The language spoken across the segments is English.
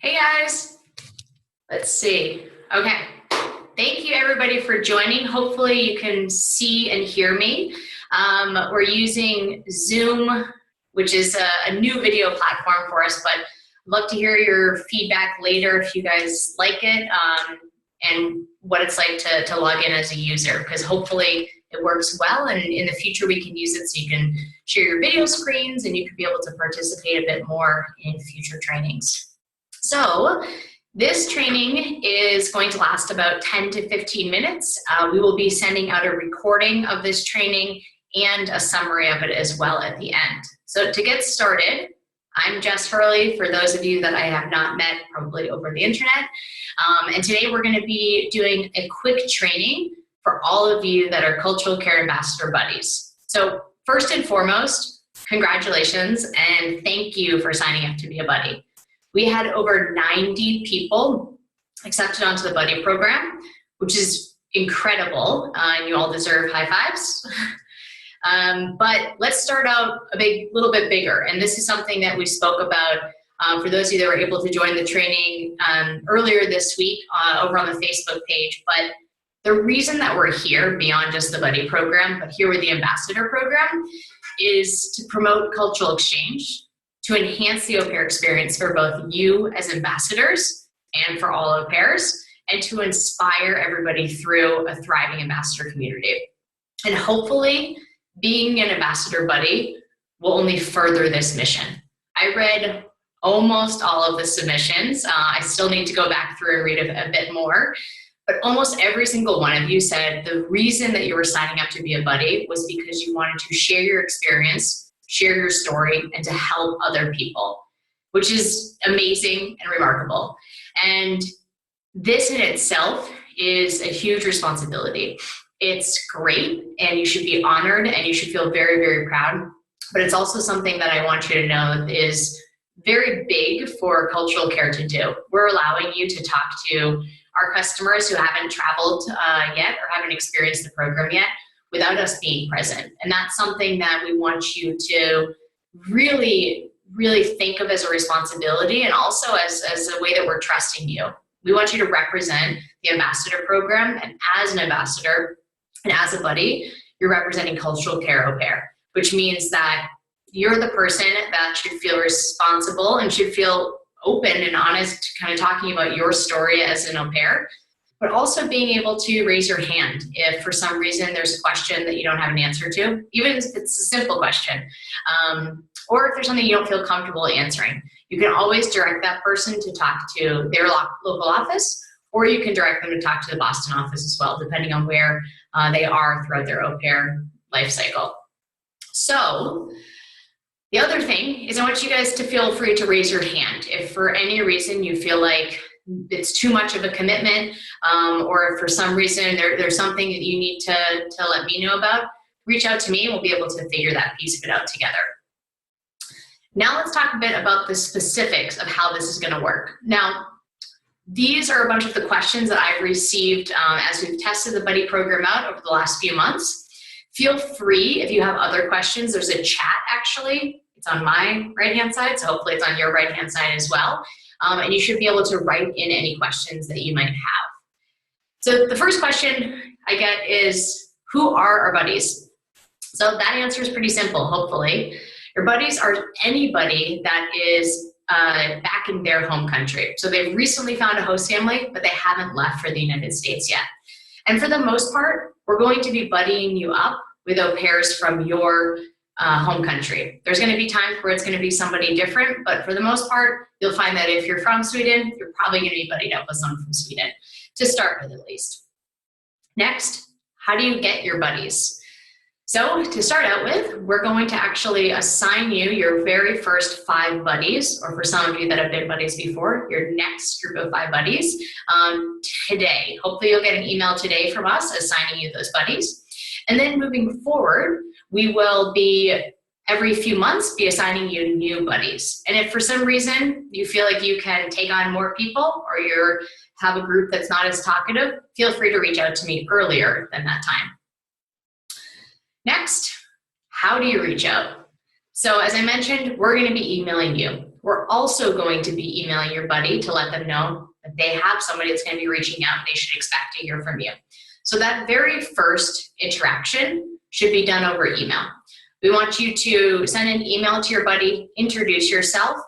Hey guys, let's see. Okay, thank you everybody for joining. Hopefully you can see and hear me. We're using Zoom, which is a new video platform for us, but I'd love to hear your feedback later if you guys like it and what it's like to log in as a user, because hopefully it works well, and in the future we can use it so you can share your video screens and you can be able to participate a bit more in future trainings. So this training is going to last about 10 to 15 minutes. We will be sending out a recording of this training and a summary of it as well at the end. So to get started, I'm Jess Hurley, for those of you that I have not met, probably over the internet. And today we're going to be doing a quick training for all of you that are Cultural Care Ambassador Buddies. So first and foremost, congratulations and thank you for signing up to be a buddy. We had over 90 people accepted onto the buddy program, which is incredible, and you all deserve high fives. But let's start out a little bit bigger, and this is something that we spoke about for those of you that were able to join the training earlier this week over on the Facebook page. But the reason that we're here, beyond just the buddy program, but here with the ambassador program, is to promote cultural exchange, to enhance the au pair experience for both you as ambassadors and for all au pairs, and to inspire everybody through a thriving ambassador community. And hopefully, being an ambassador buddy will only further this mission. I read almost all of the submissions. I still need to go back through and read a bit more, but almost every single one of you said the reason that you were signing up to be a buddy was because you wanted to share your experience, share your story, and to help other people, which is amazing and remarkable. And this in itself is a huge responsibility. It's great, and you should be honored, and you should feel very, very proud. But it's also something that I want you to know is very big for Cultural Care to do. We're allowing you to talk to our customers who haven't traveled yet or haven't experienced the program yet, without us being present. And that's something that we want you to really, really think of as a responsibility, and also as a way that we're trusting you. We want you to represent the ambassador program, and as an ambassador and as a buddy, you're representing Cultural Care au pair, which means that you're the person that should feel responsible and should feel open and honest, kind of talking about your story as an au pair, but also being able to raise your hand if for some reason there's a question that you don't have an answer to, even if it's a simple question, or if there's something you don't feel comfortable answering. You can always direct that person to talk to their local office, or you can direct them to talk to the Boston office as well, depending on where they are throughout their au pair life cycle. So the other thing is I want you guys to feel free to raise your hand. If for any reason you feel like it's too much of a commitment, or if for some reason there's something that you need to let me know about, reach out to me and we'll be able to figure that piece of it out together. Now let's talk a bit about the specifics of how this is going to work. Now, these are a bunch of the questions that I've received as we've tested the buddy program out over the last few months. Feel free, if you have other questions, there's a chat actually. It's on my right-hand side, so hopefully it's on your right-hand side as well. And you should be able to write in any questions that you might have. So the first question I get is, who are our buddies? So that answer is pretty simple, hopefully. Your buddies are anybody that is back in their home country. So they've recently found a host family, but they haven't left for the United States yet. And for the most part, we're going to be buddying you up with au pairs from your home country. There's going to be times where it's going to be somebody different, but for the most part, you'll find that if you're from Sweden, you're probably going to be buddied up with someone from Sweden, to start with at least. Next, how do you get your buddies? So to start out with, we're going to actually assign you your very first 5 buddies, or for some of you that have been buddies before, your next group of 5 buddies today. Hopefully you'll get an email today from us assigning you those buddies. And then moving forward, we will be every few months be assigning you new buddies. And if for some reason you feel like you can take on more people, or you have a group that's not as talkative, feel free to reach out to me earlier than that time. Next, how do you reach out? So as I mentioned, we're going to be emailing you. we're also going to be emailing your buddy to let them know that they have somebody that's going to be reaching out and they should expect to hear from you. So that very first interaction should be done over email. We want you to send an email to your buddy, introduce yourself,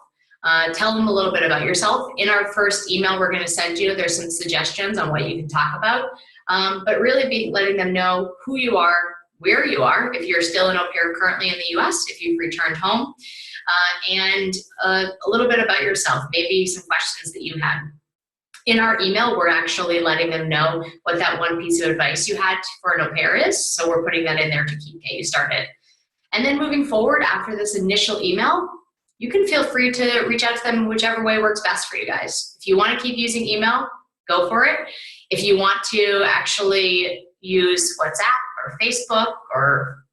tell them a little bit about yourself. In our first email we're going to send you, there's some suggestions on what you can talk about, but really be letting them know who you are, where you are, if you're still an au pair currently in the US, if you've returned home, and a little bit about yourself, maybe some questions that you had. In our email, we're actually letting them know what that one piece of advice you had for an au pair is, so we're putting that in there to get you started. And then moving forward after this initial email, you can feel free to reach out to them whichever way works best for you guys. If you want to keep using email, go for it. If you want to actually use WhatsApp or Facebook or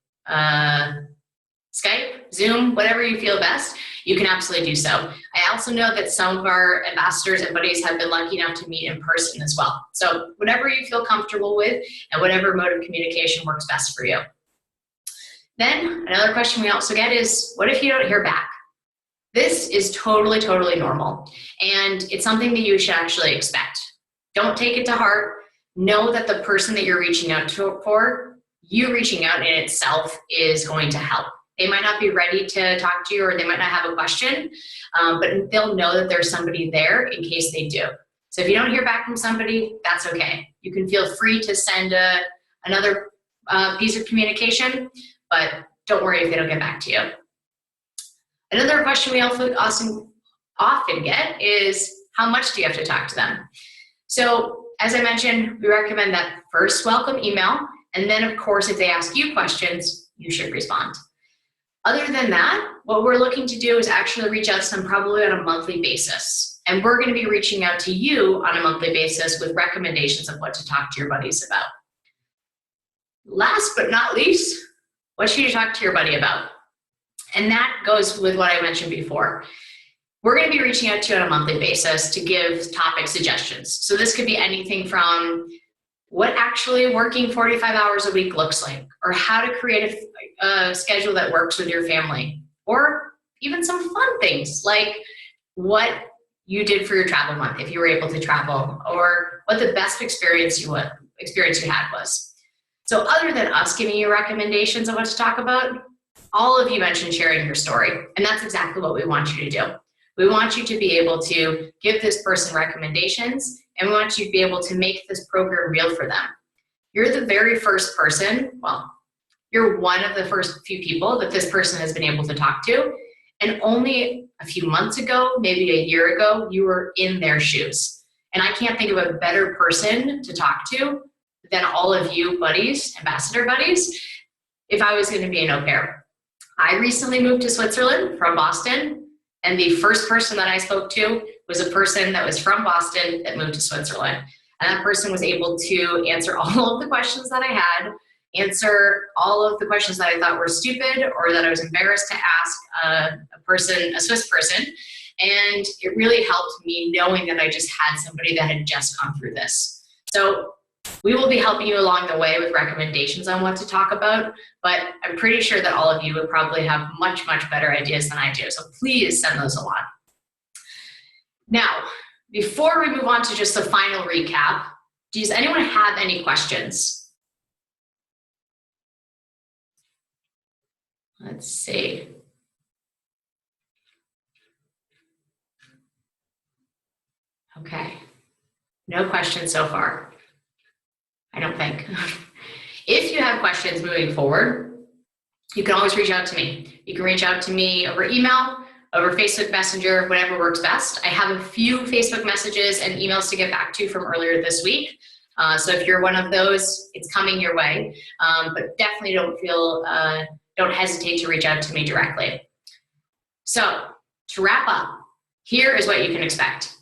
Skype, Zoom, whatever you feel best, you can absolutely do so. I also know that some of our ambassadors and buddies have been lucky enough to meet in person as well. So whatever you feel comfortable with and whatever mode of communication works best for you. Then another question we also get is, what if you don't hear back? This is totally, totally normal. And it's something that you should actually expect. Don't take it to heart. Know that the person that you're reaching out to for, you reaching out in itself is going to help. They might not be ready to talk to you, or they might not have a question, but they'll know that there's somebody there in case they do. So if you don't hear back from somebody, that's okay. You can feel free to send another piece of communication, but don't worry if they don't get back to you. Another question we often get is, how much do you have to talk to them? So as I mentioned, we recommend that first welcome email, and then of course, if they ask you questions, you should respond. Other than that, what we're looking to do is actually reach out to them probably on a monthly basis. And we're going to be reaching out to you on a monthly basis with recommendations of what to talk to your buddies about. Last but not least, what should you talk to your buddy about? And that goes with what I mentioned before. We're going to be reaching out to you on a monthly basis to give topic suggestions. So this could be anything from what actually working 45 hours a week looks like, or how to create a schedule that works with your family, or even some fun things like what you did for your travel month if you were able to travel, or what the best experience you had was. So other than us giving you recommendations of what to talk about, all of you mentioned sharing your story, and that's exactly what we want you to do. We want you to be able to give this person recommendations, and we want you to be able to make this program real for them. You're the very first person, well, you're one of the first few people that this person has been able to talk to, and only a few months ago, maybe a year ago, you were in their shoes. And I can't think of a better person to talk to than all of you buddies, ambassador buddies, if I was going to be an au pair. I recently moved to Switzerland from Boston, and the first person that I spoke to was a person that was from Boston that moved to Switzerland. And that person was able to answer all of the questions that I had, answer all of the questions that I thought were stupid or that I was embarrassed to ask a Swiss person. And it really helped me knowing that I just had somebody that had just gone through this. So we will be helping you along the way with recommendations on what to talk about, but I'm pretty sure that all of you would probably have much, much better ideas than I do. So please send those along. Now, before we move on to just the final recap, does anyone have any questions? Let's see. Okay, no questions so far. I don't think. If you have questions moving forward, you can always reach out to me. You can reach out to me over email, over Facebook Messenger, whatever works best. I have a few Facebook messages and emails to get back to from earlier this week. So if you're one of those, it's coming your way. But definitely don't hesitate to reach out to me directly. So to wrap up, here is what you can expect.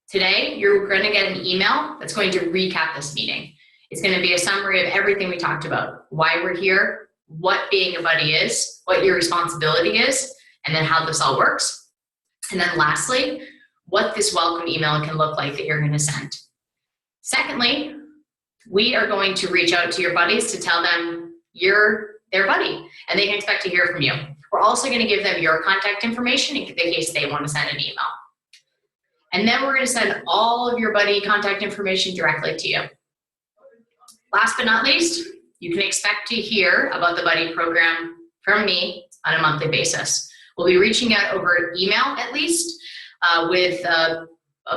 Today, you're going to get an email that's going to recap this meeting. It's going to be a summary of everything we talked about, why we're here, what being a buddy is, what your responsibility is, and then how this all works. And then lastly, what this welcome email can look like that you're going to send. Secondly, we are going to reach out to your buddies to tell them you're their buddy, and they can expect to hear from you. We're also going to give them your contact information in the case they want to send an email. And then we're going to send all of your buddy contact information directly to you. Last but not least, you can expect to hear about the buddy program from me on a monthly basis. We'll be reaching out over email at least with a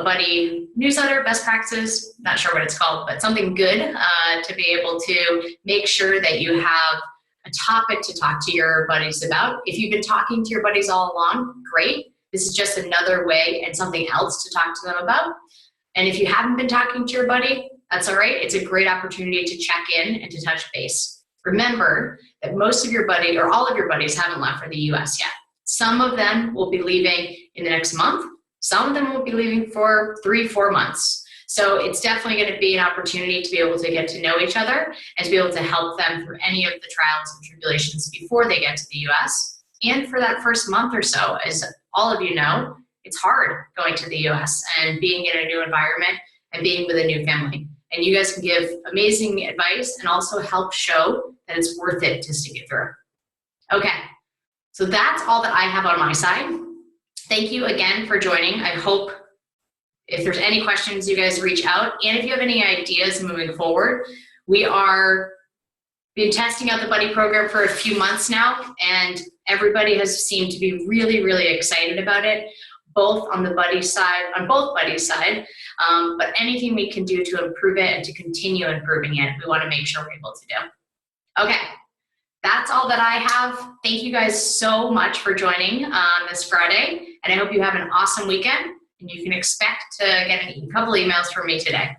buddy newsletter, best practices, not sure what it's called, but something good to be able to make sure that you have a topic to talk to your buddies about. If you've been talking to your buddies all along, great. This is just another way and something else to talk to them about. And if you haven't been talking to your buddy, that's all right. It's a great opportunity to check in and to touch base. Remember that most of your buddies or all of your buddies haven't left for the US yet. Some of them will be leaving in the next month. Some of them will be leaving for 3-4 months. So it's definitely going to be an opportunity to be able to get to know each other and to be able to help them through any of the trials and tribulations before they get to the US. And for that first month or so, as all of you know, it's hard going to the US and being in a new environment and being with a new family. And you guys can give amazing advice and also help show that it's worth it to stick it through. Okay, so that's all that I have on my side. Thank you again for joining. I hope if there's any questions, you guys reach out. And if you have any ideas moving forward, we are been testing out the buddy program for a few months now, and everybody has seemed to be really, really excited about it, both on the buddy side, on both buddies' side, but anything we can do to improve it and to continue improving it, we want to make sure we're able to do. Okay, that's all that I have. Thank you guys so much for joining this Friday, and I hope you have an awesome weekend, and you can expect to get a couple emails from me today.